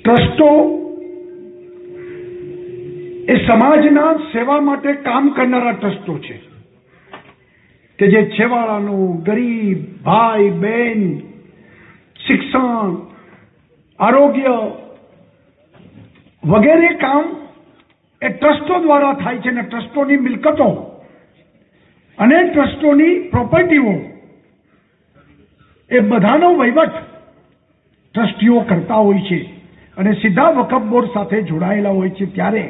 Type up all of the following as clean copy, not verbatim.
ટ્રસ્ટો એ સમાજના સેવા માટે કામ કરનારા ટ્રસ્ટો છે કે જે છેવાડાનું, ગરીબ, ભાઈ બહેન, શિક્ષણ, આરોગ્ય વગેરે કામ એ ટ્રસ્ટો દ્વારા થાય છે. અને ટ્રસ્ટોની મિલકતો અને ટ્રસ્ટોની પ્રોપર્ટીઓ એ બધાનો વહીવટ ટ્રસ્ટીઓ કરતા હોય છે અને સીધા વકફ બોર્ડ સાથે જોડાયેલા હોય છે. ત્યારે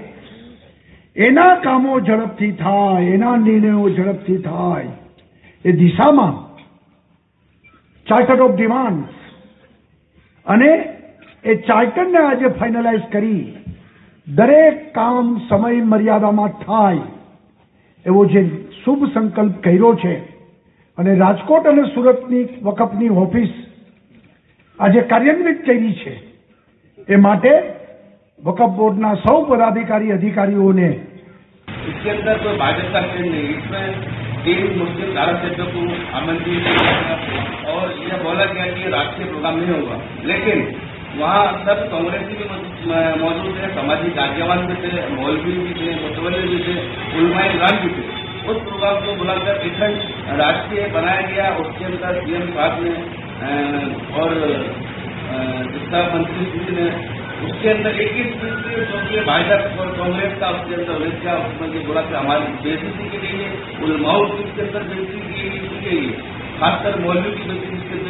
એના કામો ઝડપથી થાય, એના નિર્ણયો ઝડપથી થાય એ દિશામાં ચાર્ટર ઓફ ડિમાન્ડ્સ અને એ ચાર્ટરને આજે ફાઇનલાઇઝ કરી દરેક કામ સમય મર્યાદામાં થાય એવો જે શુભ સંકલ્પ કર્યો છે અને રાજકોટ અને સુરતની વકફની ઓફિસ આજે કાર્યાન્વિત કરી છે એ માટે वक्फ बोर्ड ना सौ पदाधिकारी अधिकारियों ने इसके अंदर कोई भाजपा का ट्रेंड नहीं, इसमें 3 मुस्लिम धारासभ्यों को आमंत्रित किया और यह बोला गया कि राष्ट्रीय प्रोग्राम नहीं होगा, लेकिन वहाँ सब कांग्रेसी भी मौजूद है, सामाजिक आज्ञावान भी थे, मौलवी भी थे, मुतवल्ली भी थे, उलमाए इकराम भी थे. उस प्रोग्राम को बुलाकर इखंड राष्ट्रीय बनाया गया. उसके अंदर सीएम साहब ने और शिक्षा मंत्री ने उसके अंदर एक ही चीज भाजपा और कांग्रेस का उसके अंदर उल्लेख किया. उसमें ये बोला कि हमारी बेइज्जती की गई है, उलमाओं की इसके अंदर बेइज्जती की गई है, खासकर मौलवी की बेइज्जती